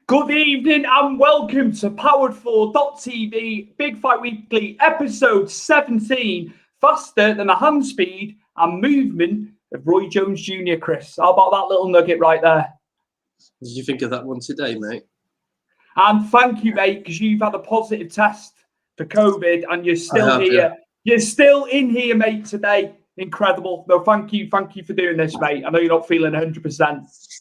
Good evening and welcome to Powered4.tv Big Fight Weekly episode 17. Faster than the hand speed and movement of Roy Jones Jr. Chris, how about that little nugget right there? Did you think of that one today, mate? And thank you, mate, because you've had a positive test for COVID and you're still here. Yeah. You're still in here, mate, today. Incredible. No, thank you for doing this, mate. I know you're not feeling 100%.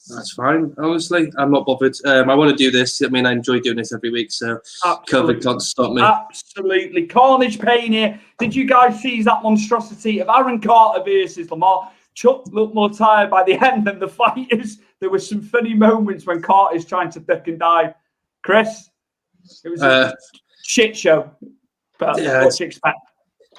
That's fine. Honestly, I'm not bothered. I want to do this. I mean, I enjoy doing this every week, so Absolutely. COVID can't stop me. Absolutely. Carnage pain here. Did you guys see that monstrosity of Aaron Carter versus Lamar? Chuck looked more tired by the end than the fighters. There were some funny moments when Carter's trying to duck and dive. Chris, it was a shit show. But yeah, what do you expect?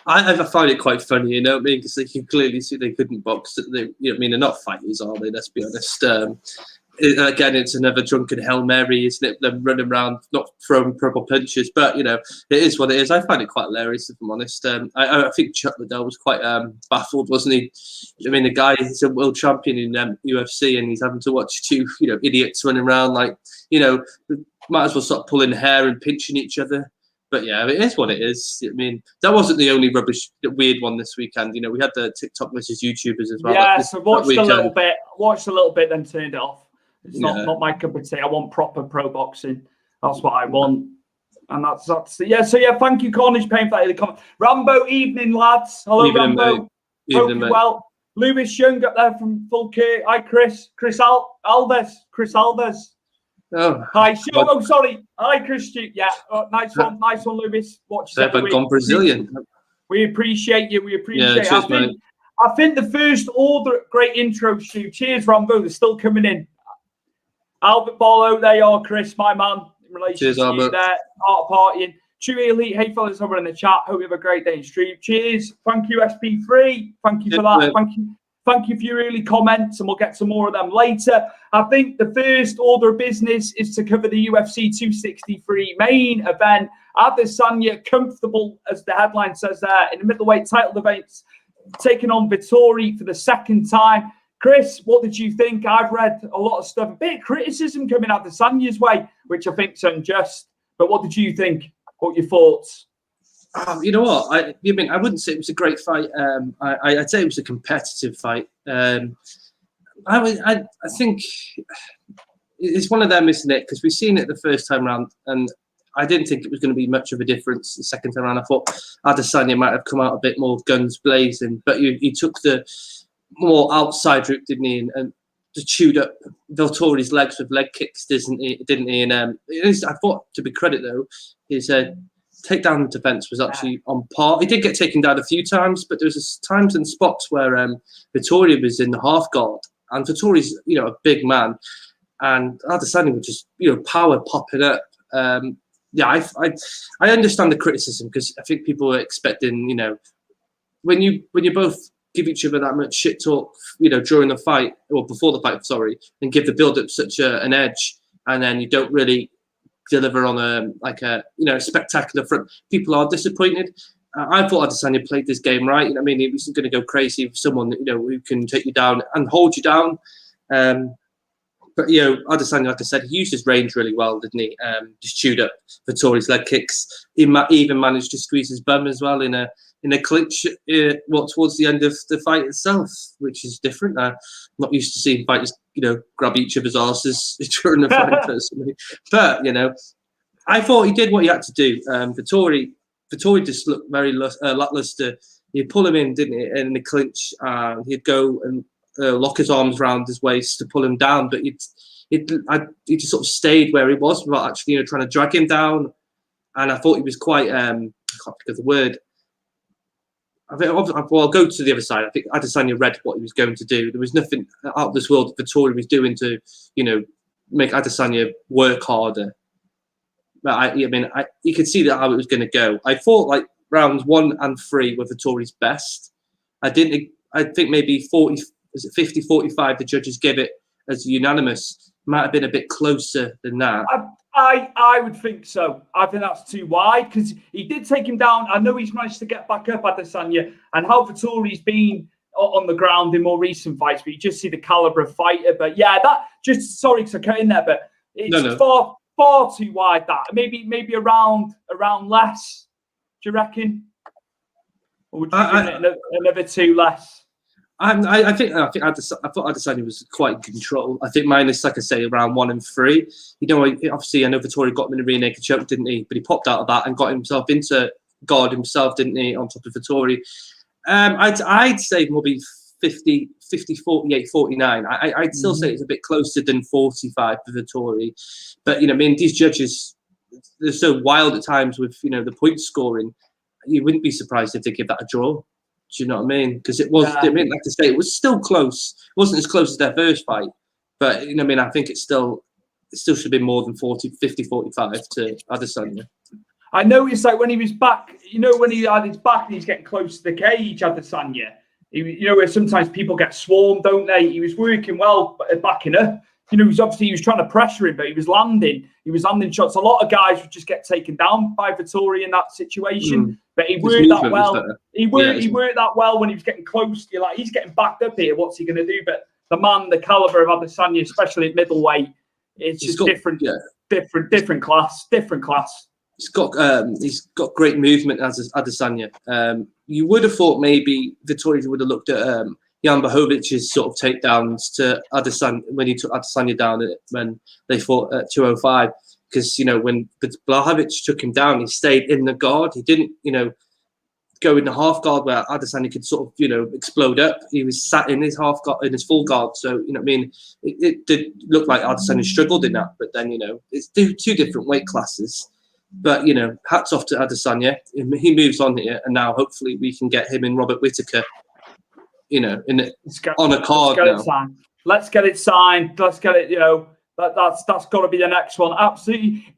I find it quite funny, you know what I mean? Because they can clearly see they couldn't box. They, you know what I mean? They're not fighters, are they? Let's be honest. Again, it's another drunken Hail Mary, isn't it? Them running around, not throwing proper punches. But, you know, it is what it is. I find it quite hilarious, if I'm honest. I think Chuck Liddell was quite baffled, wasn't he? I mean, the guy is a world champion in UFC and he's having to watch two, you know, idiots running around like, you know, might as well stop pulling hair and pinching each other. But yeah, it is what it is. I mean, that wasn't the only rubbish, weird one this weekend. You know, we had the TikTok versus YouTubers as well. Yeah, so watched a little bit, then turned it off. It's not my cup of tea. I want proper pro boxing. That's what I want. And that's yeah. So yeah, thank you, Carnage Pain, for that comment. Rambo, evening, lads. Hello, evening, Rambo. Hope you're well. Lewis Jung up there from Fulcare. Hi, Chris. Chris Alves. Oh, hi, sorry. Hi, Chris. Yeah, nice one, Lewis. Watch they've gone Brazilian. We appreciate you. Yeah, cheers, mate. I think the first order, great intro, Stu. Cheers, Rambo. They're still coming in. Albert Barlow, there you are, Chris, my man. In relation cheers, to Albert. You there, art partying. Chewy Elite, hey fellas, over in the chat. Hope you have a great day in stream. Cheers. Thank you, SP3. Thank you for that. Thank you for your early comments, and we'll get some more of them later. I think the first order of business is to cover the UFC 263 main event. Adesanya, comfortable, as the headline says there, in the middleweight title debates, taking on Vettori for the second time. Chris, what did you think? I've read a lot of stuff, a bit of criticism coming Adesanya's way, which I think is unjust. But what did you think? What were your thoughts? You know what? I wouldn't say it was a great fight. I'd say it was a competitive fight. I think it's one of them, isn't it? Because we've seen it the first time round, and I didn't think it was going to be much of a difference the second time round. I thought Adesanya might have come out a bit more guns blazing, but he took the more outside route, didn't he? And just chewed up Vettori's legs with leg kicks, didn't he? And I thought, to be credit though, his takedown defense was actually on par. He did get taken down a few times, but there was times and spots where Vettori was in the half guard, and Vettori's, you know, a big man, and Adesanya was just, you know, power popping up. I understand the criticism, because I think people were expecting, you know, when you both give each other that much shit talk, you know, during the fight or before the fight, and give the build up such an edge, and then you don't really deliver on a spectacular front, people are disappointed. I thought Adesanya played this game right. You know, I mean, he wasn't going to go crazy with someone that, you know, who can take you down and hold you down. But, you know, Adesanya, like I said, he used his range really well, didn't he? Just chewed up Vettori's leg kicks. He even managed to squeeze his bum as well in a clinch towards the end of the fight itself, which is different. I'm not used to seeing fighters, you know, grab each other's asses during the fight personally. But, you know, I thought he did what he had to do. Vettori just looked very lackluster. He'd pull him in, didn't he, in the clinch. He'd go and lock his arms around his waist to pull him down, but he just sort of stayed where he was without actually, you know, trying to drag him down. And I thought he was quite, I can't think of the word. I'll go to the other side. I think Adesanya read what he was going to do. There was nothing out of this world that Vettori was doing to, you know, make Adesanya work harder. But you could see that how it was going to go. I thought like rounds 1 and 3 were Vettori's best. I think maybe 50-45. The judges gave it as unanimous. Might have been a bit closer than that. I would think so. I think that's too wide, because he did take him down. I know he's managed to get back up, Adesanya, and how Vettori's been on the ground in more recent fights, but you just see the caliber of fighter. But yeah, sorry to cut in there, but It's far too wide. That maybe around less. Do you reckon? Or would you give it another 2 less? I thought Adesanya was quite in control. I think minus, like I say, around 1 and 3. You know, obviously, I know Vettori got him in a rear naked choke, didn't he? But he popped out of that and got himself into God himself, didn't he? On top of Vettori. I'd say maybe 50, 48, 49. I'd still say it's a bit closer than 45 for Vettori. But, you know, I mean, these judges, they're so wild at times with, you know, the point scoring. You wouldn't be surprised if they give that a draw. Do you know what I mean? Because it was, I mean, like I say, it was still close. It wasn't as close as their first fight. But, you know, I mean, I think it still should be more than 50, 45 to Adesanya. I noticed, like, when he was back, you know, when he had his back and he's getting close to the cage, Adesanya, you know, where sometimes people get swarmed, don't they? He was working well, backing up. You know, he was trying to pressure him, but he was landing shots. A lot of guys would just get taken down by Vettori in that situation, but he worked that well. He worked that well when he was getting close. You're like, he's getting backed up here. What's he going to do? But the caliber of Adesanya, especially at middleweight, it's just different class. He's got great movement as Adesanya. You would have thought maybe Vettori would have looked at Jan Blachowicz' sort of takedowns to Adesanya when he took Adesanya down when they fought at 205. Because, you know, when Blachowicz took him down, he stayed in the guard. He didn't, you know, go in the half guard where Adesanya could sort of, you know, explode up. He was sat in his half guard, in his full guard. So, you know what I mean? It did look like Adesanya struggled in that. But then, you know, it's two different weight classes. But, you know, hats off to Adesanya. He moves on here. And now hopefully we can get him and Robert Whittaker, you know, on a card now. Let's get it signed. Let's get it, you know, that's got to be the next one. Absolutely.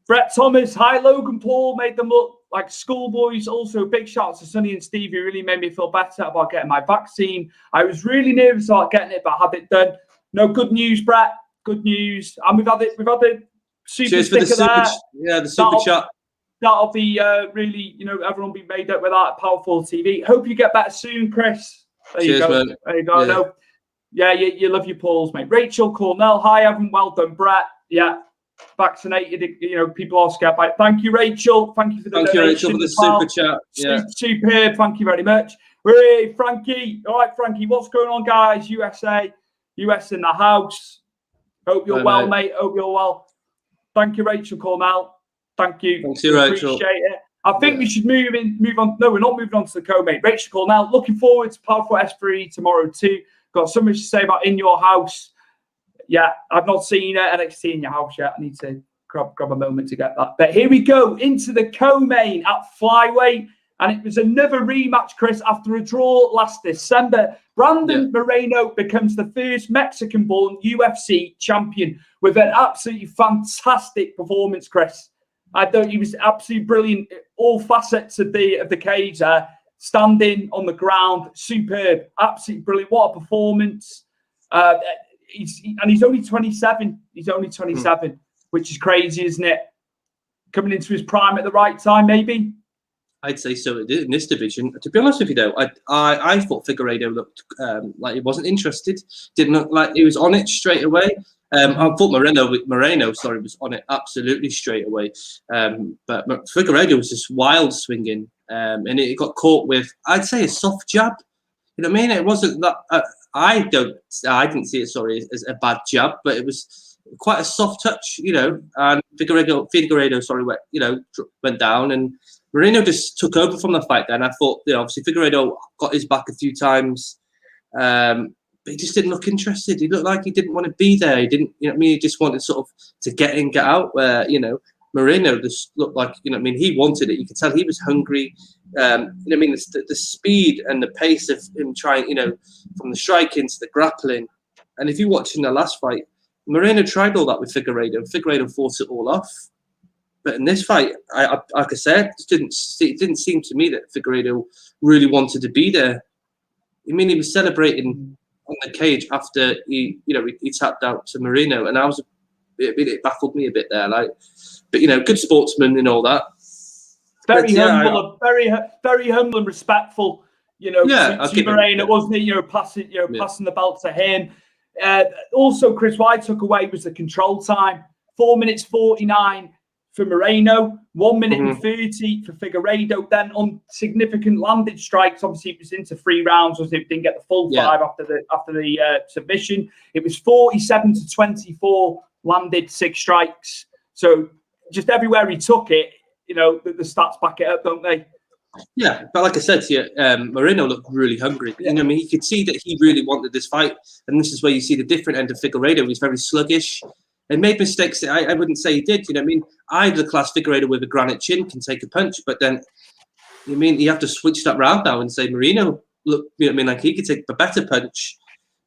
Brett Thomas, hi, Logan Paul, made them look like schoolboys. Also, big shout out to Sonny and Steve, who really made me feel better about getting my vaccine. I was really nervous about getting it, but I had it done. No, good news, Brett. Good news. And we've had the super Cheers sticker there. Yeah, the super chat. That'll be really, you know, everyone be made up with that. Powerful TV. Hope you get better soon, Chris. There you go. Man. There you go. Yeah. No. Yeah, you love your Pauls, mate. Rachel Cornell, hi, Evan. Well done, Brett. Yeah, vaccinated. You know, people are scared by it. Thank you, Rachel. Thank you for the donation. Thank you, Rachel, for the super chat. Yeah. Superb. Thank you very much. Hey, Frankie. All right, Frankie, what's going on, guys? US in the house. Hope you're well, mate. Hope you're well. Thank you, Rachel Cornell. Thank you. Thank you, Rachel. Appreciate it. I think we should move on. No, we're not moving on to the co-mate. Rachel Cornell, looking forward to Powerful S3 tomorrow too. Got so much to say about In Your House. Yeah, I've not seen NXT In Your House yet. I need to grab a moment to get that. But here we go into the co-main at flyweight. And it was another rematch, Chris, after a draw last December. Brandon Moreno becomes the first Mexican-born UFC champion with an absolutely fantastic performance, Chris. I thought he was absolutely brilliant. All facets of the cage there. Standing on the ground, superb, absolutely brilliant. What a performance! He's only 27. He's only 27, which is crazy, isn't it? Coming into his prime at the right time, maybe. I'd say so in this division. To be honest with you, though, I thought Figueiredo looked like he wasn't interested. Didn't look like he was on it straight away. I thought Moreno was on it absolutely straight away. But Figueiredo was just wild swinging, and it got caught with, I'd say, a soft jab. You know what I mean? It wasn't that. I didn't see it. As a bad jab, but it was quite a soft touch. You know, and Figueiredo went down, and Moreno just took over from the fight. Then I thought, you know, obviously Figueiredo got his back a few times. But he just didn't look interested. He looked like he didn't want to be there. He didn't, you know what I mean? He just wanted sort of to get in, get out. Where, you know, Moreno just looked like, you know what I mean? He wanted it. You could tell he was hungry. You know what I mean? The speed and the pace of him trying, you know, from the striking to the grappling. And if you watch in the last fight, Moreno tried all that with Figueiredo. Figueiredo fought it all off. But in this fight, like I said, it didn't seem to me that Figueiredo really wanted to be there. I mean, he was celebrating on the cage after he tapped out to Moreno, and it baffled me a bit there. Like, but you know, good sportsman and all that. Very humble, very humble and respectful. You know, to Moreno, wasn't it? You know, passing the belt to him. Also, Chris, what I took away was the control time. 4 minutes 49 for Moreno, 1 minute and 30 for Figueiredo. Then on significant landed strikes, obviously it was into 3 rounds, it didn't get the full 5 after the submission. It was 47 to 24 landed 6 strikes. So just everywhere he took it, you know, the stats back it up, don't they? Yeah, but like I said to you, Moreno looked really hungry. You know, I mean, you could see that he really wanted this fight, and this is where you see the different end of Figueiredo. He's very sluggish and made mistakes. I wouldn't say he did. You know, I mean, either class Figueiredo with a granite chin can take a punch, but then you mean you have to switch that round now and say Moreno, look, you know, I mean, like he could take a better punch.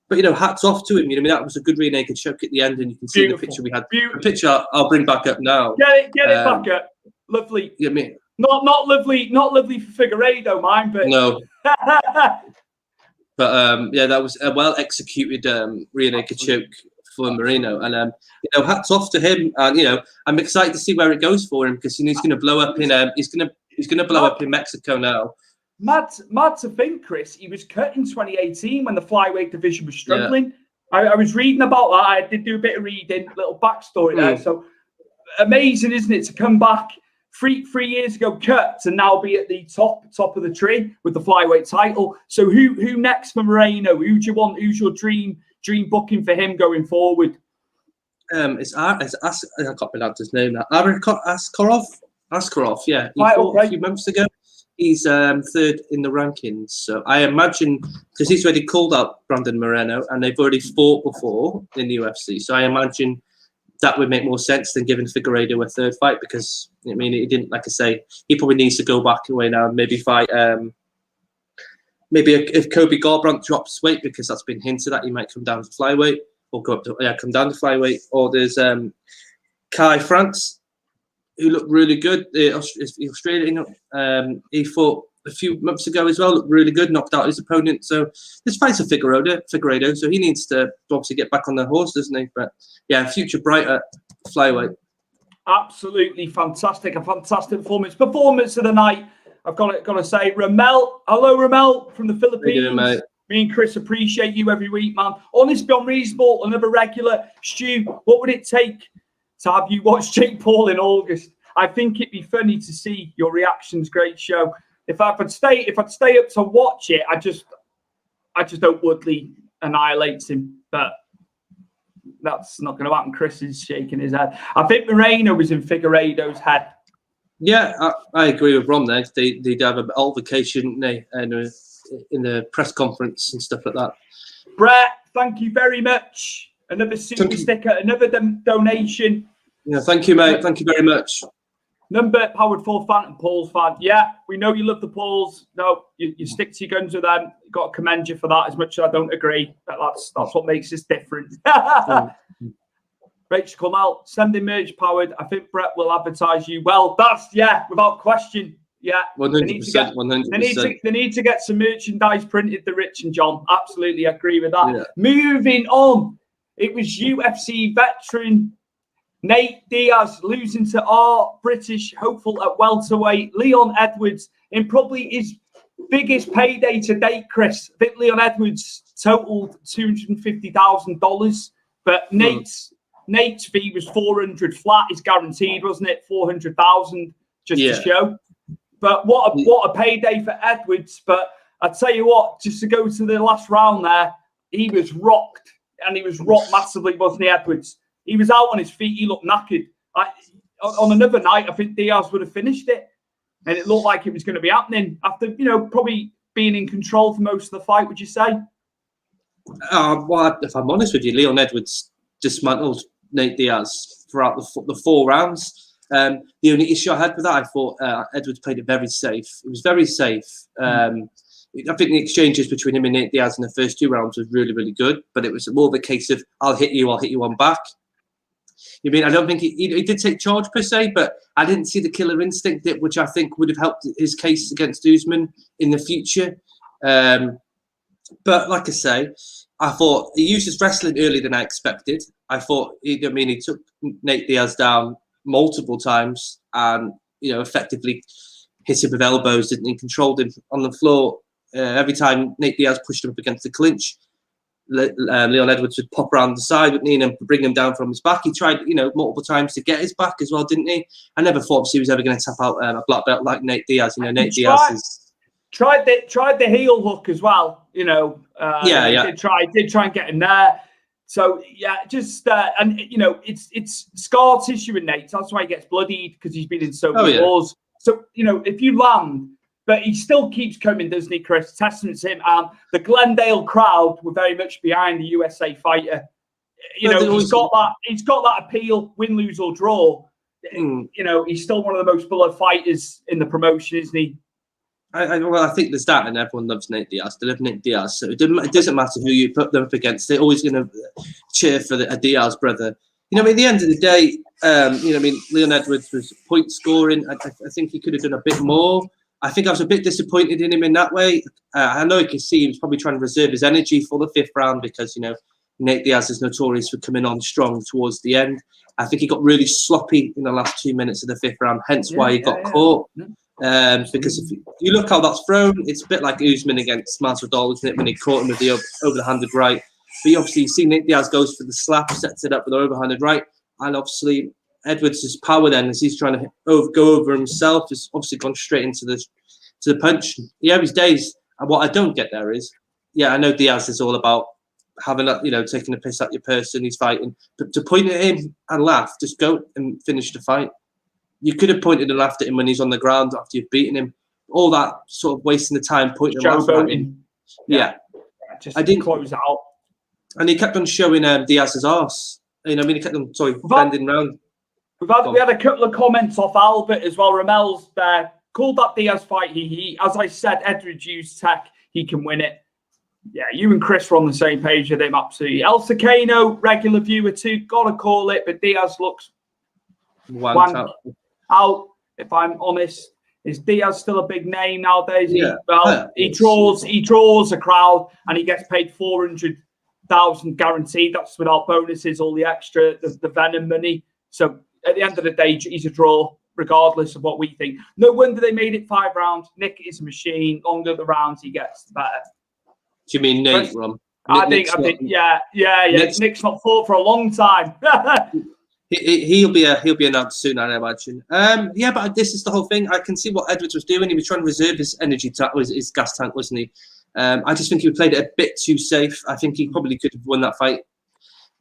But you know, hats off to him. You know, I mean, that was a good rear naked choke at the end, and you can see the picture we had. The picture I'll bring back up now. Get it back up. Lovely. You know what I mean? Not lovely for Figueiredo, mine, but no. But yeah, that was a well executed rear naked choke for Moreno, and you know, hats off to him. And you know, I'm excited to see where it goes for him, because you know he's going to blow up in he's going to blow up in Mexico now. Mad to think, Chris, he was cut in 2018 when the flyweight division was struggling. Yeah. I was reading about that. I did do a bit of reading, little backstory there. So amazing, isn't it, to come back three years ago, cut, to now be at the top of the tree with the flyweight title. So who next for Moreno? Who do you want? Who's your dream booking for him going forward? It's I can't pronounce his name now. Askarov. Yeah, he fought a few months ago. He's 3rd in the rankings. So I imagine, because he's already called out Brandon Moreno, and they've already fought before in the UFC. So I imagine that would make more sense than giving Figueiredo a 3rd fight, because I mean, he didn't, like I say, he probably needs to go back away now and maybe fight. Maybe if Kobe Garbrandt drops weight, because that's been hinted at, he might come down to flyweight, or come down to flyweight. Or there's Kai France, who looked really good. The Australian, he fought a few months ago as well, looked really good, knocked out his opponent. So this fight's a Figueiredo, so he needs to obviously get back on the horse, doesn't he? But yeah, future bright at flyweight. Absolutely fantastic, a fantastic performance of the night. I've got to say, Ramel. Hello, Ramel from the Philippines. How you doing, mate? Me and Chris appreciate you every week, man. Honest beyond reasonable, another regular. Stu, what would it take to have you watch Jake Paul in August? I think it'd be funny to see your reactions. Great show. If I'd stay up to watch it, I just hope Woodley annihilates him, but that's not going to happen. Chris is shaking his head. I think Moreno was in Figueiredo's head. Yeah, I agree with Ron there. They'd have an altercation in the press conference and stuff like that. Brett, thank you very much. Another super sticker, another donation. Yeah, thank you, mate. Thank you very much. Number powered for fan and Paul's fan. Yeah, we know you love the Pauls. No, you stick to your guns with them. Got to commend you for that, as much as I don't agree. But that's what makes us different. Rachel Kamal, sending merch powered. I think Brett will advertise you. Well, that's, without question. Yeah, 100%. 100%. They need to get some merchandise printed, the Rich and John. Absolutely agree with that. Yeah. Moving on. It was UFC veteran Nate Diaz losing to our British hopeful at welterweight, Leon Edwards, in probably his biggest payday to date, Chris. I think Leon Edwards totaled $250,000, but Nate's fee was $400 flat. It's guaranteed, wasn't it? $400,000 just to show. But what a payday for Edwards. But I tell you what, just to go to the last round there, he was rocked, and he was rocked massively, wasn't he, Edwards? He was out on his feet. He looked knackered. On another night, I think Diaz would have finished it. And it looked like it was going to be happening after, probably being in control for most of the fight, would you say? Well, if I'm honest with you, Leon Edwards dismantled Nate Diaz throughout the 4 rounds. The only issue I had with that, I thought Edwards played it very safe. It was very safe. I think the exchanges between him and Nate Diaz in the first 2 rounds was really, really good. But it was more of a case of, I'll hit you on back. I mean, I don't think he did take charge per se, but I didn't see the killer instinct, which I think would have helped his case against Usman in the future. But like I say, I thought he used his wrestling earlier than I expected. I thought, he took Nate Diaz down multiple times and, effectively hit him with elbows, didn't he? Controlled him on the floor every time Nate Diaz pushed him up against the clinch. Leon Edwards would pop around the side, wouldn't he, and bring him down from his back. He tried, multiple times to get his back as well, didn't he? I never thought he was ever going to tap out a black belt like Nate Diaz. Nate Diaz is... Tried the heel hook as well, Did try and get him there. So yeah, just and it's scar tissue in Nate. That's why he gets bloodied, because he's been in so many wars. So if you land, but he still keeps coming, doesn't he, Chris? Testament to him. And the Glendale crowd were very much behind the USA fighter. He's got that appeal, win, lose or draw. He's still one of the most beloved fighters in the promotion, isn't he? I think there's that, and everyone loves Nate Diaz. They love Nate Diaz, so it doesn't matter who you put them up against. They're always going to cheer for a Diaz brother. At the end of the day, Leon Edwards was point scoring. I think he could have done a bit more. I think I was a bit disappointed in him in that way. I know you can see he was probably trying to reserve his energy for the 5th round because Nate Diaz is notorious for coming on strong towards the end. I think he got really sloppy in the last 2 minutes of the 5th round, hence why he got caught. Because if you look how that's thrown, it's a bit like Usman against Masvidal, isn't it, when he caught him with the over-the-handed right. But obviously you see Nate Diaz goes for the slap, sets it up with the over-handed right, and obviously Edwards' power then, as he's trying to go over himself, has obviously gone straight into the punch. His days. And what I don't get there is, I know Diaz is all about having taking a piss at your person he's fighting, but to point at him and laugh, just go and finish the fight. You could have pointed and laughed at him when he's on the ground after you've beaten him. All that sort of wasting the time pointing and laughing at him. Yeah. I didn't close out. And he kept on showing Diaz's arse. He kept on bending round. We had a couple of comments off Albert as well. Ramel's there. Called that Diaz fight. He as I said, Edwards used tech. He can win it. Yeah, you and Chris were on the same page with him, absolutely. El Secano, regular viewer too. Gotta call it, but Diaz looks out, if I'm honest. Is Diaz still a big name nowadays? Yeah. He draws a crowd and he gets paid 400,000 guaranteed. That's without bonuses, all the extra, the venom money. So at the end of the day, he's a draw, regardless of what we think. No wonder they made it 5 rounds. Nick is a machine. Longer the rounds he gets, the better. Do you mean Nate, Ron? I think, yeah. Nick's not fought for a long time. He'll be announced soon, I imagine. But this is the whole thing. I can see what Edwards was doing. He was trying to reserve his energy his gas tank, wasn't he? I just think he played it a bit too safe. I think he probably could have won that fight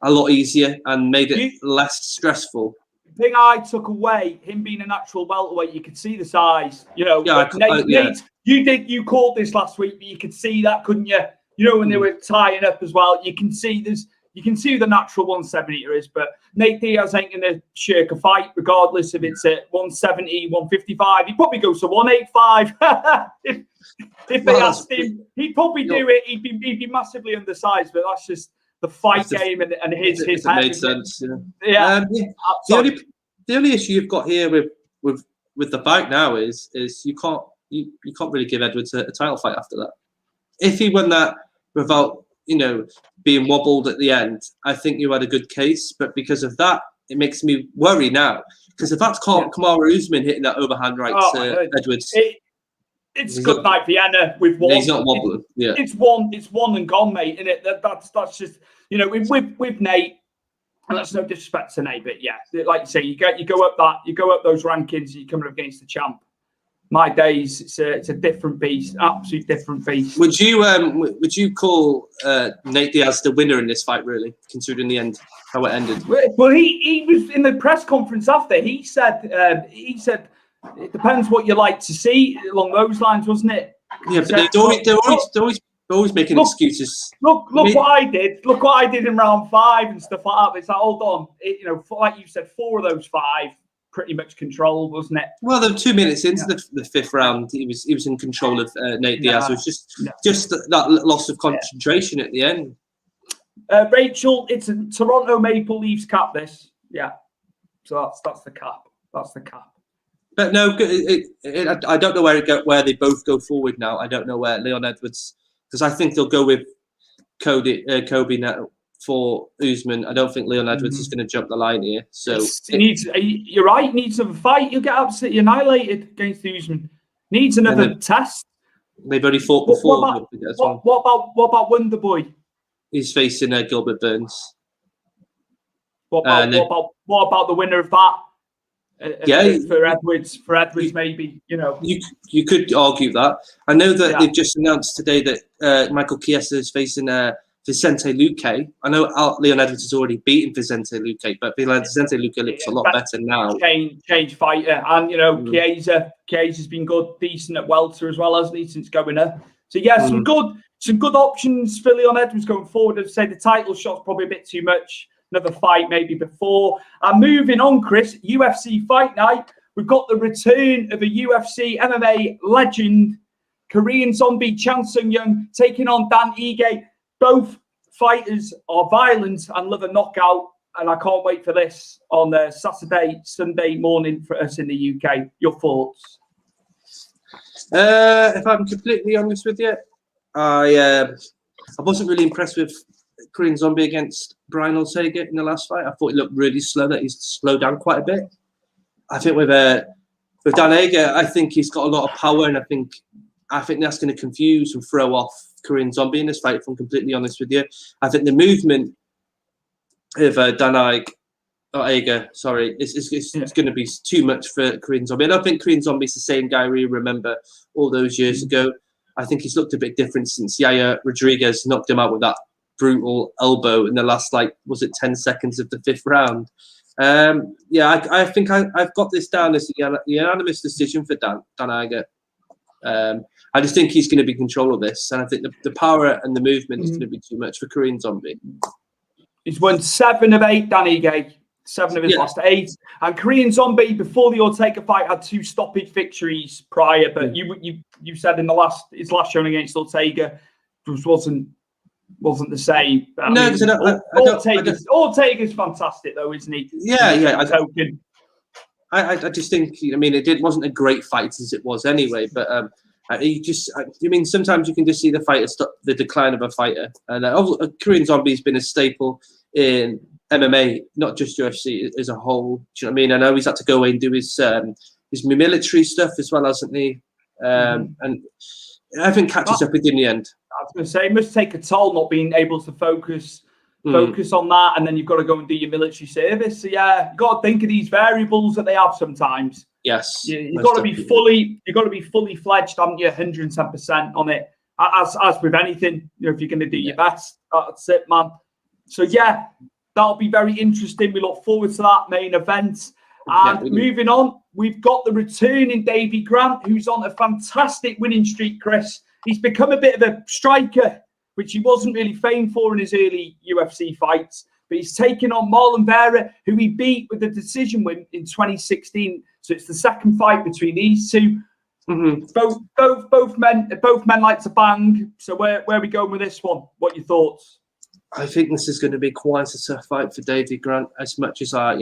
a lot easier and made it less stressful. The thing I took away, him being a natural welterweight, you could see the size. Nate, you called this last week, but you could see that, couldn't you? When they were tying up as well, you can see who the natural 170er is, but Nate Diaz ain't going to shirk a fight, regardless if it's at 170, 155. He'd probably go to 185. if they asked him, he'd probably do it. He'd be massively undersized, but that's just the fight game and his head. Made sense. Yeah. The only issue you've got here with the fight now is you can't really give Edwards a title fight after that. If he won that without being wobbled at the end, I think you had a good case. But because of that, it makes me worry now. Because if that's Kamaru Usman hitting that overhand right to Edwards, it's good night Vienna with one. He's not wobbling. It's one and gone, mate. And that's just with Nate. And that's no disrespect to Nate, but like you say, you go up those rankings, and you're coming up against the champ. My days, it's a different beast, absolute different beast. Would you call Nate Diaz the winner in this fight, really, considering the end, how it ended? Well, he was in the press conference after. He said it depends what you like to see, along those lines, wasn't it? Yeah, but they're always making excuses. Look what I did. Look what I did in round 5 and stuff like that. It's like, hold on, like you said, 4 of those 5. Pretty much controlled, wasn't it? Well, there were 2 minutes into the 5th round. He was in control of Nate Diaz. It was just that loss of concentration at the end. Rachel, it's a Toronto Maple Leafs cap. This, so that's the cap. That's the cap. But no, I don't know where they both go forward now. I don't know where Leon Edwards, because I think they'll go with Kobe now for Usman. I don't think Leon Edwards is going to jump the line here. So you're right. He needs a fight. You'll get absolutely annihilated against Usman. Needs another test. They've already fought before. What about Wonderboy? He's facing Gilbert Burns. What about the winner of that? For Edwards, maybe, you know. You could argue that. I know that they've just announced today that Michael Chiesa is facing Vicente Luque. I know Leon Edwards has already beaten Vicente Luque, but Vicente Luque looks a lot better now. Change fighter, and you know, Chiesa's been good, decent at welter as well, hasn't he, since going up. So some good options for Leon Edwards going forward. I'd say the title shot's probably a bit too much. Another fight maybe before. And moving on, Chris, UFC Fight Night. We've got the return of a UFC MMA legend, Korean Zombie Chan Sung-young, taking on Dan Ige. Both fighters are violent and love a knockout. And I can't wait for this on Sunday morning for us in the UK. Your thoughts? If I'm completely honest with you, I wasn't really impressed with Korean Zombie against Brian Ortega in the last fight. I thought he looked really slow, that he's slowed down quite a bit. I think with Dan Ige, I think he's got a lot of power, and I think that's going to confuse and throw off Korean Zombie in this fight, if I'm completely honest with you. I think the movement of Dan Ige, it's going to be too much for Korean Zombie. I don't think Korean Zombie's the same guy we remember all those years ago. I think he's looked a bit different since Yair Rodriguez knocked him out with that brutal elbow in the last, 10 seconds of the 5th round. I think I've got this down as a unanimous decision for Dan Ige. I just think he's going to be in control of this, and I think the power and the movement is going to be too much for Korean Zombie. He's won 7 of 8, Dan Ige. 7 of his last 8. And Korean Zombie, before the Ortega fight, had 2 stoppage victories prior. But you said in his last showing against Ortega wasn't the same. Ortega's fantastic, though, isn't he? I just think, it wasn't a great fight as it was anyway, but sometimes you can just see the fighter the decline of a fighter. And Korean Zombie's been a staple in MMA, not just UFC as a whole. Do you know what I mean? I know he's had to go away and do his military stuff as well, hasn't he? And I think catches up with him in the end. I was going to say, it must take a toll not being able to focus on that, and then you've got to go and do your military service. So you've got to think of these variables that they have sometimes. Yes, you've got to be fully fledged, haven't you? 110% on it. As with anything, if you're going to do your best, that's it, man. So that'll be very interesting. We look forward to that main event. And moving on, we've got the returning Davy Grant, who's on a fantastic winning streak, Chris. He's become a bit of a striker, which he wasn't really famed for in his early UFC fights. But he's taken on Marlon Vera, who he beat with a decision win in 2016. So it's the second fight between these two. Both men like to bang. So where are we going with this one? What are your thoughts? I think this is going to be quite a tough fight for Davy Grant. As much as I'd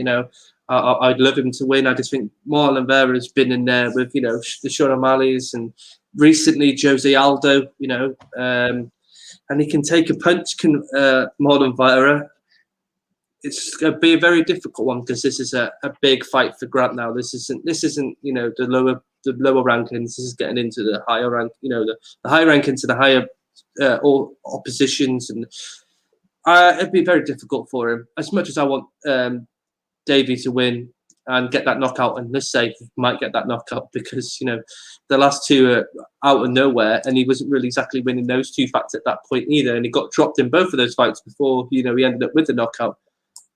love him to win, I just think Marlon Vera has been in there with the Sean O'Malley's and recently Jose Aldo, and he can take a punch. Marlon Vera. It's going to be a very difficult one because this is a big fight for Grant now. This isn't the lower rankings. This is getting into the higher rank, the higher rankings to the higher oppositions, and it'd be very difficult for him. As much as I want Davey to win and get that knockout, and let's say he might get that knockout because the last 2 are out of nowhere, and he wasn't really exactly winning those 2 fights at that point either, and he got dropped in both of those fights before he ended up with the knockout.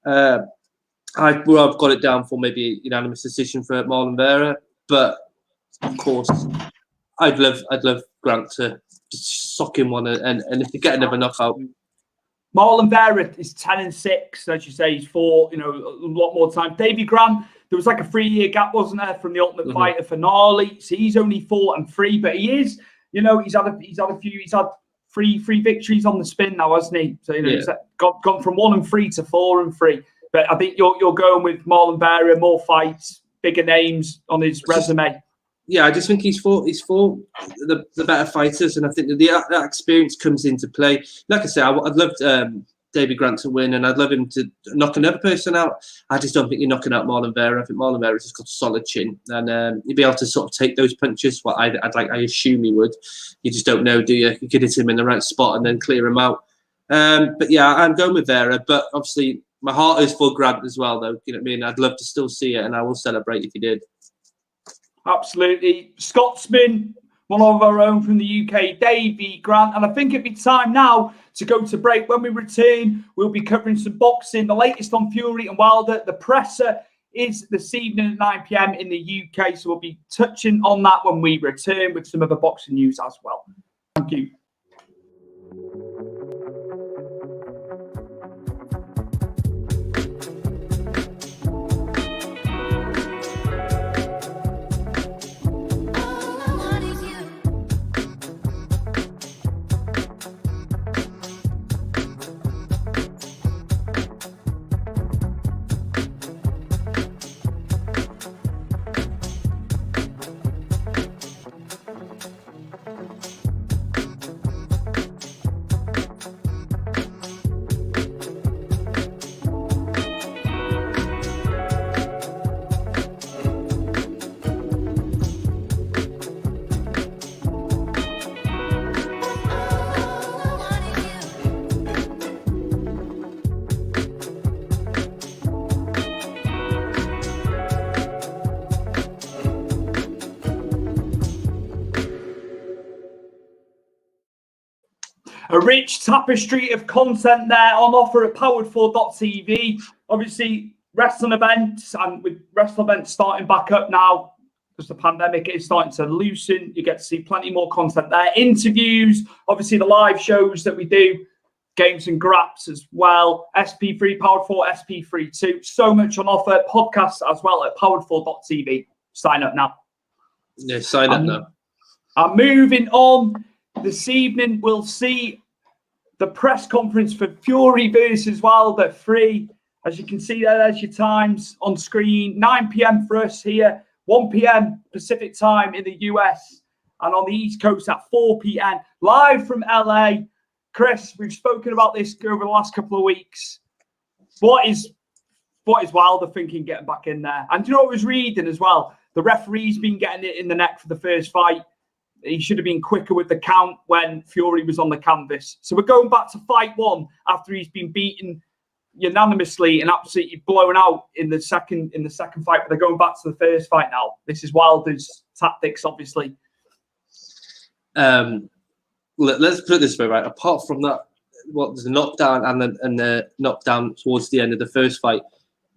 I've got it down for maybe a unanimous decision for Marlon Vera, but of course I'd love Grant to just sock him one, and if you get another knockout. Marlon Vera is 10-6, as you say. He's fought, a lot more time. Davy Grant, there was like a 3-year gap, wasn't there, from the Ultimate Fighter finale. So he's only 4-3, but he is, he's had three victories on the spin now, hasn't he? So he's gone from 1-3 to 4-3. But I think you're going with Marlon Vera, more fights, bigger names on his resume. Yeah, I just think he's fought the better fighters, and I think that experience comes into play. Like I say, I'd love Davy Grant to win, and I'd love him to knock another person out. I just don't think you're knocking out Marlon Vera. I think Marlon Vera's just got a solid chin, and he'd be able to sort of take those punches. Well, I assume he would. You just don't know, do you? You could hit him in the right spot and then clear him out. But yeah, I'm going with Vera. But obviously, my heart is for Grant as well, though. You know what I mean? I'd love to still see it, and I will celebrate if he did. Absolutely. Scotsman, one of our own from the UK, Davey Grant. And I think it'd be time now to go to break. When we return, we'll be covering some boxing, the latest on Fury and Wilder. The presser is this evening at 9 p.m. in the UK. So we'll be touching on that when we return with some other boxing news as well. Thank you. A rich tapestry of content there on offer at powered4.tv. Obviously, wrestling events, and with wrestling events starting back up now, because the pandemic is starting to loosen, you get to see plenty more content there. Interviews, obviously the live shows that we do, games and graps as well. SP3, Powered 4, SP3 too. So much on offer. Podcasts as well at powered4.tv. Sign up now. Yeah, sign up now. And moving on, this evening we'll see the press conference for Fury versus Wilder 3. As you can see there's your times on screen. 9 p.m. for us here, 1 p.m. Pacific time in the US, and on the East Coast at 4 p.m. live from LA. Chris, we've spoken about this over the last couple of weeks. What is Wilder thinking getting back in there? And do you know what I was reading as well? The referee's been getting it in the neck for the first fight. He should have been quicker with the count when Fury was on the canvas. So we're going back to fight one after he's been beaten unanimously and absolutely blown out in the second fight. But they're going back to the first fight now. This is Wilder's tactics, obviously. Let's put it this way, right? Apart from that, the knockdown and the knockdown towards the end of the first fight,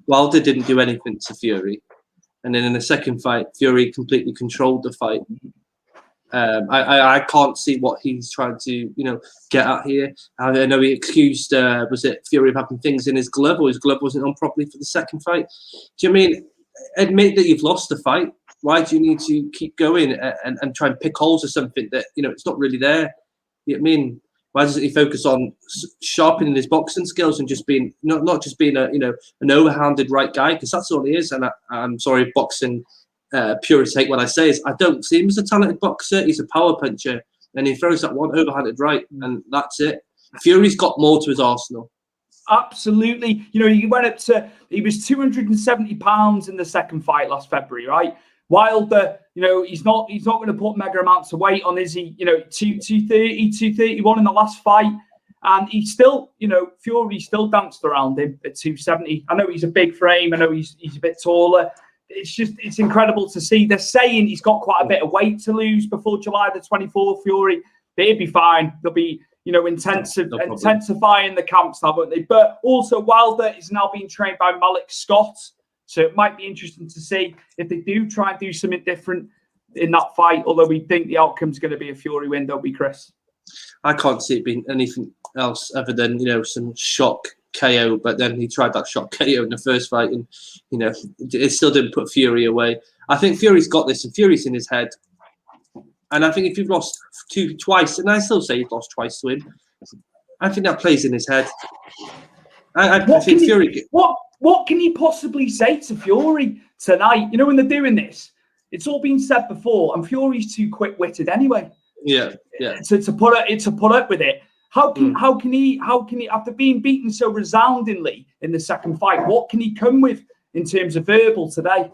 Wilder didn't do anything to Fury. And then in the second fight, Fury completely controlled the fight. I can't see what he's trying to, get at here. I know he accused, was it Fury of having things in his glove, or his glove wasn't on properly for the second fight. Do you mean admit that you've lost the fight? Why do you need to keep going and try and pick holes or something that, it's not really there? You know what I mean? Why doesn't he focus on sharpening his boxing skills and just being, not just being an overhanded right guy? Because that's all he is. And I'm sorry, boxing purists hate what I say, is I don't see him as a talented boxer. He's a power puncher, and he throws that one overhanded right, and that's it. Fury's got more to his arsenal. Absolutely. He was 270 pounds in the second fight last February, right? Wilder, he's not going to put mega amounts of weight on, is he? 230, 231 in the last fight. And he still, Fury still danced around him at 270. I know he's a big frame. I know he's a bit taller. It's incredible to see. They're saying he's got quite a bit of weight to lose before July the 24th, Fury. But he'll be fine. They'll be, intensifying the camps now, won't they? But also Wilder is now being trained by Malik Scott. So it might be interesting to see if they do try and do something different in that fight, although we think the outcome's going to be a Fury win, don't we, Chris? I can't see it being anything else other than, some shock KO, but then he tried that shock KO in the first fight and, it still didn't put Fury away. I think Fury's got this, and Fury's in his head. And I think if you've lost twice, and I still say he's lost twice to him, I think that plays in his head. I think Fury... What can he possibly say to Fury tonight? When they're doing this, it's all been said before, and Fury's too quick-witted anyway. Yeah. To put up with it. How can he after being beaten so resoundingly in the second fight, what can he come with in terms of verbal today?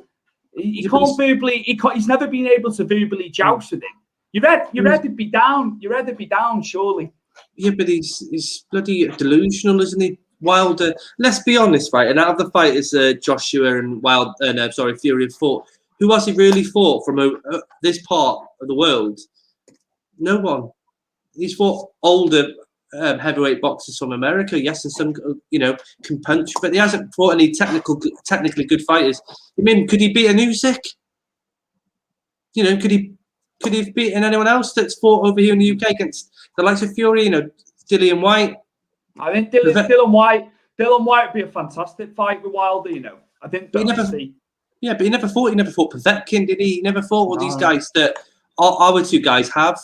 He can't verbally. He's never been able to verbally joust with him. Your head would be down. Your head would be down, surely. Yeah, but he's bloody delusional, isn't he? Wilder. Let's be honest, right? And out of the fighters, Joshua and Fury have fought. Who has he really fought from this part of the world? No one. He's fought older heavyweight boxers from America, yes, and some can punch, but he hasn't fought any technically good fighters. I mean, could he beat a Usyk? Could he have beaten anyone else that's fought over here in the UK against the likes of Fury? Dillian White. I think Dylan White would be a fantastic fight with Wilder. I think. Yeah, but he never fought. He never fought Povetkin, did he? He never fought all these guys that our two guys have.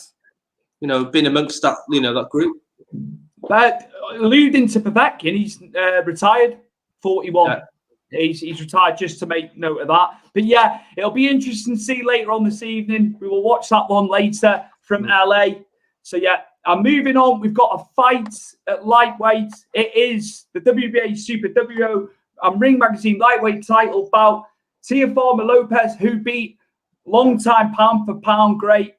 Been amongst that that group. But alluding to Povetkin, he's retired, 41. Yeah. He's retired, just to make note of that. But yeah, it'll be interesting to see later on this evening. We will watch that one later from LA. So yeah, and moving on, we've got a fight at lightweight. It is the WBA Super WO and Ring Magazine lightweight title bout. Teofimo Lopez, who beat long-time pound-for-pound great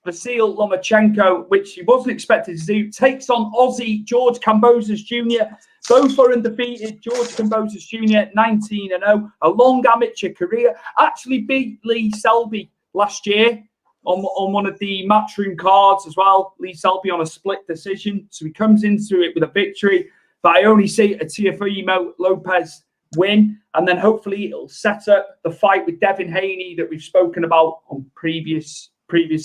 Vasil Lomachenko, which he wasn't expected to do, takes on Aussie George Kambosos Jr. Both are undefeated. George Kambosos Jr. 19-0, a long amateur career. Actually beat Lee Selby last year on one of the matchroom cards as well. Lee Selby on a split decision, so he comes into it with a victory. But I only see a Teofimo Lopez win, and then hopefully it'll set up the fight with Devin Haney that we've spoken about on previous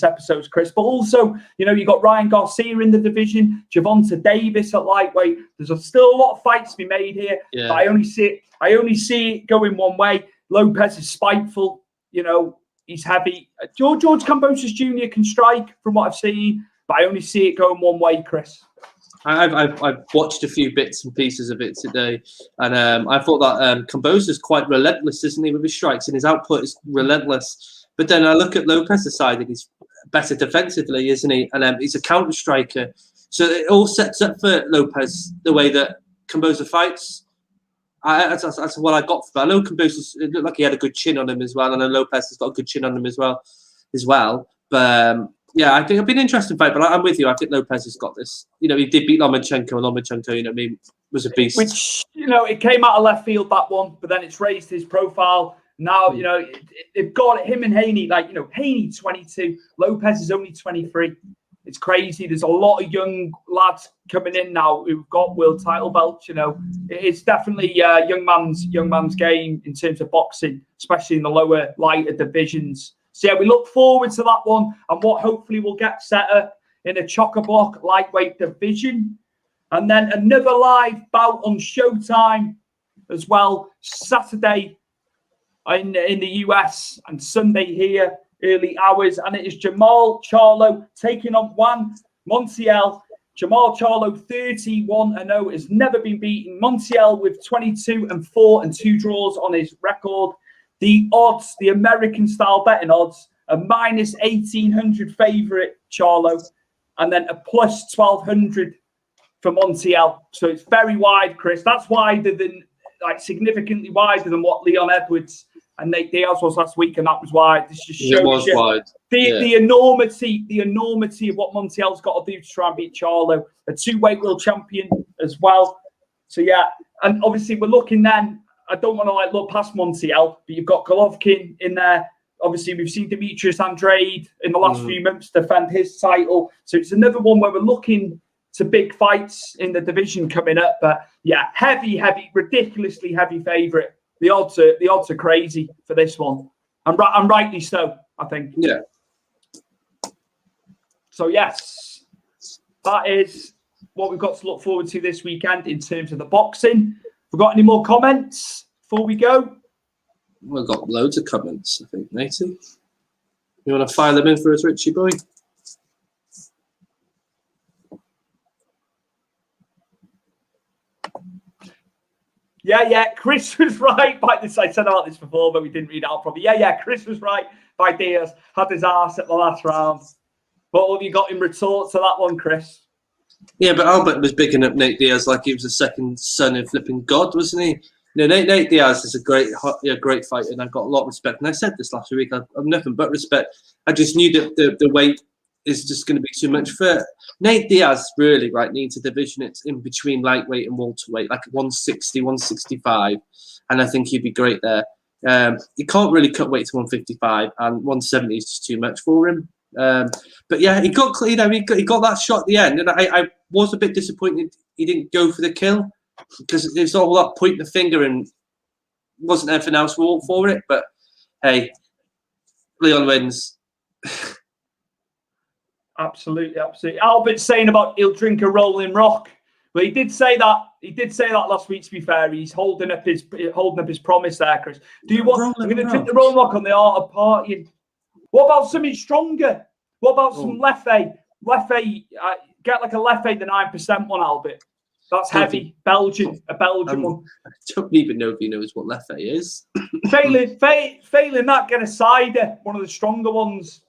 episodes, Chris. But also, you got Ryan Garcia in the division, Javonta Davis at lightweight. There's still a lot of fights to be made here. Yeah. But I only see it going one way. Lopez is spiteful. He's heavy. George Kambosos Jr. can strike from what I've seen, but I only see it going one way, Chris. I've watched a few bits and pieces of it today, and I thought that Kambosos is quite relentless, isn't he, with his strikes, and his output is relentless. But then I look at Lopez's side, and he's better defensively, isn't he? And he's a counter striker, so it all sets up for Lopez the way that Kambosos fights. That's what I got from it. I know Kambosos, it looked like he had a good chin on him as well, and I know Lopez has got a good chin on him as well. But yeah, I think it'll be an interesting fight. But I'm with you. I think Lopez has got this. He did beat Lomachenko, and Lomachenko, was a beast. Which it came out of left field, that one, but then it's raised his profile. Now, they've got him and Haney, Haney 22, Lopez is only 23. It's crazy. There's a lot of young lads coming in now who've got world title belts. It's definitely young man's game in terms of boxing, especially in the lower, lighter divisions. So yeah, we look forward to that one and what hopefully will get set up in a chock-a-block lightweight division. And then another live bout on Showtime as well, Saturday in the US and Sunday here, early hours. And it is Jamal Charlo taking on Juan Montiel. Jamal Charlo, 31-0, has never been beaten. Montiel with 22-4 and 2 draws on his record. The odds, the American-style betting odds, a minus 1,800 favourite Charlo, and then a plus 1,200 for Montiel. So it's very wide, Chris. That's wider than, significantly wider than what Leon Edwards and Nate Diaz was last week, and that was wide. This just shows you wide. The enormity of what Montiel's got to do to try and beat Charlo, a 2-weight world champion as well. So yeah, and obviously we're looking then. I don't want to look past Montiel, but you've got Golovkin in there. Obviously, we've seen Demetrius Andrade in the last few months defend his title. So it's another one where we're looking to big fights in the division coming up. But yeah, heavy, ridiculously heavy favourite. The odds are crazy for this one, and rightly so, I think. Yeah. So yes, that is what we've got to look forward to this weekend in terms of the boxing. We've got any more comments before we go? We've got loads of comments, I think, matey. You want to fire them in for us, Richie boy? Yeah, Chris was right by this. I said about this before, but we didn't read it out properly. Yeah, Chris was right by Diaz. Had his arse at the last round. What have you got in retort to that one, Chris? Yeah, but Albert was bigging up Nate Diaz like he was the second son of flipping God, wasn't he? Nate Diaz is a great fighter, and I've got a lot of respect. And I said this last week, I've nothing but respect. I just knew that the weight is just going to be too much for Nate Diaz. Really, right, needs a division. It's in between lightweight and welterweight, like 160, 165, and I think he'd be great there. He can't really cut weight to 155, and 170 is just too much for him. But yeah, he got he got that shot at the end, and I was a bit disappointed he didn't go for the kill, because there's all that pointing the finger and wasn't anything else for it. But hey, Leon wins. Absolutely. Albert's saying about he'll drink a Rolling Rock. Well, he did say that. He did say that last week. To be fair, he's holding up his promise there, Chris. Do you want? I'm going to drink the Rolling Rock on the art of partying. What about something stronger? What about some Leffe? Get like a Leffe, the 9% one, Albert. That's heavy. A Belgian one. I don't even know if he knows what Leffe is. Failing that, get a cider, one of the stronger ones.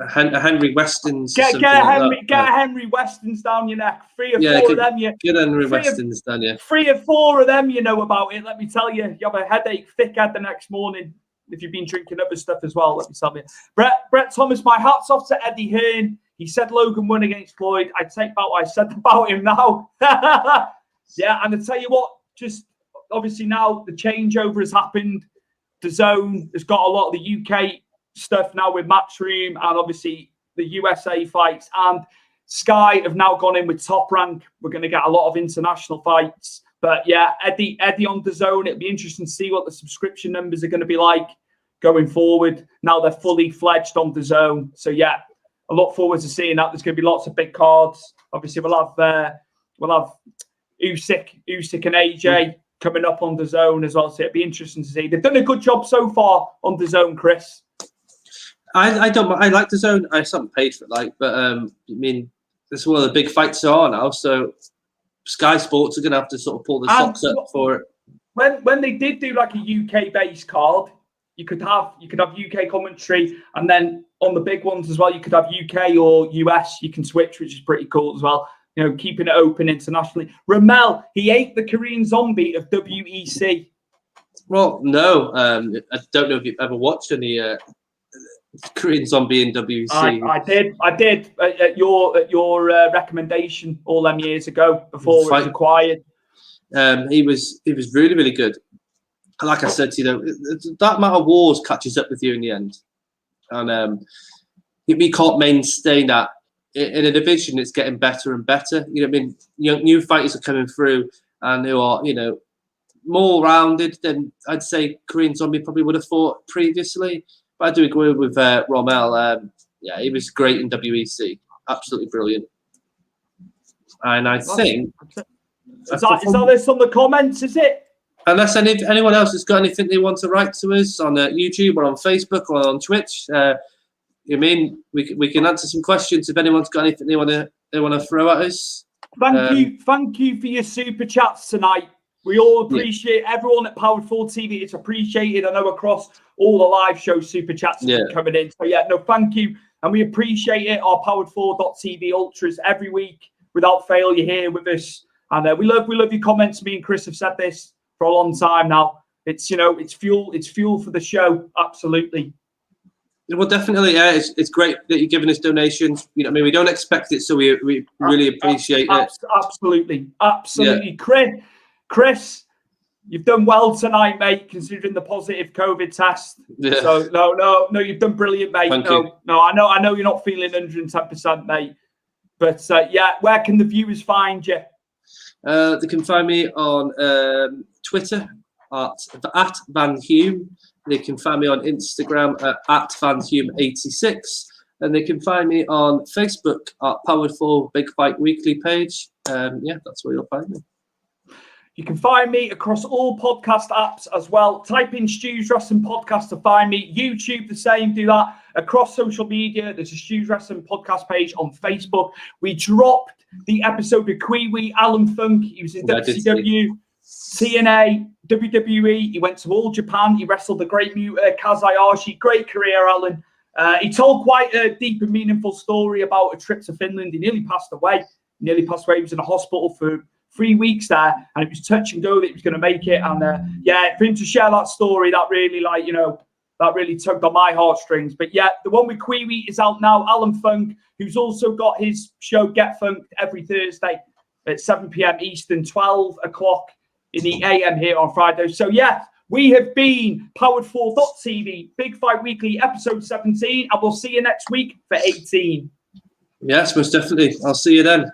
A Henry Weston's. Get a Henry Weston's down your neck. 3 or 4 of them. Get Henry Weston's down you. 3 or 4 of them, you know about it. Let me tell you, you have a headache, thick head the next morning if you've been drinking other stuff as well. Let me tell you. Brett Thomas, my hat's off to Eddie Hearn. He said Logan won against Floyd. I take back what I said about him now. Yeah, and I tell you what, just obviously now the changeover has happened. DAZN has got a lot of the UK stuff now with Matchroom, and obviously the USA fights, and Sky have now gone in with Top Rank. We're going to get a lot of international fights. But yeah, Eddie on DAZN. It'll be interesting to see what the subscription numbers are going to be like going forward. Now they're fully fledged on DAZN. So yeah, I look forward to seeing that. There's going to be lots of big cards. Obviously, we'll have Usyk and AJ coming up on DAZN as well. So it'll be interesting to see. They've done a good job so far on DAZN, Chris. I like DAZN. I haven't paid for it, but I mean, this is one of the big fights there are now. So Sky Sports are going to have to sort of pull the socks up for it. When they did do like a UK based card, you could have UK commentary, and then on the big ones as well, you could have UK or US. You can switch, which is pretty cool as well. You know, keeping it open internationally. Ramel, he ate the Korean Zombie of WEC. Well, no, I don't know if you've ever watched any Korean Zombie in WEC. I did at your recommendation all them years ago before it was acquired. He was really, really good. Like I said, that amount of wars catches up with you in the end, and we can't maintain that in a division that's getting better and better. You know, I mean, new fighters are coming through and who are more rounded than I'd say Korean Zombie probably would have fought previously. But I do agree with Ramel. Yeah, he was great in WEC. Absolutely brilliant. And I think... Is that this on the comments, is it? Unless anyone else has got anything they want to write to us on YouTube or on Facebook or on Twitch, we can answer some questions if anyone's got anything they want to throw at us. Thank you for your super chats tonight. We all appreciate everyone at Powered 4 TV. It's appreciated. I know across all the live show super chats are coming in. So yeah, no, thank you, and we appreciate it. Our Powered4.tv ultras every week without fail. You're here with us, and we love your comments. Me and Chris have said this for a long time now. It's it's fuel for the show. Absolutely. Well, definitely, yeah. It's great that you're giving us donations. I mean, we don't expect it, so we really appreciate it. Absolutely. Yeah. Chris, you've done well tonight, mate, considering the positive COVID test. Yeah. So no, you've done brilliant, mate. Thank you. No, I know you're not feeling 110%, mate. But where can the viewers find you? They can find me on Twitter at Van Hume. They can find me on Instagram at VanHume86, and they can find me on Facebook at Powered 4 Big Fight Weekly page. That's where you'll find me. You can find me across all podcast apps as well. Type in Stu's Wrestling Podcast to find me. YouTube, the same. Do that across social media. There's a Stu's Wrestling Podcast page on Facebook. We dropped the episode with Kiwi, Alan Funk. He was in WCW, TNA, WWE. He went to All Japan. He wrestled the Great Muta, Kaz Hayashi. Great career, Alan. He told quite a deep and meaningful story about a trip to Finland. He nearly passed away. He was in a hospital for 3 weeks there, and it was touch and go that he was going to make it. And for him to share that story, that really that really tugged on my heartstrings. But yeah, the one with Kiwi is out now. Alan Funk, who's also got his show Get Funked every Thursday at 7 p.m. Eastern, 12 o'clock in the AM here on Friday. So yeah, we have been Powered4.tv, Big Fight Weekly, episode 17, and we'll see you next week for 18. Yes, most definitely. I'll see you then.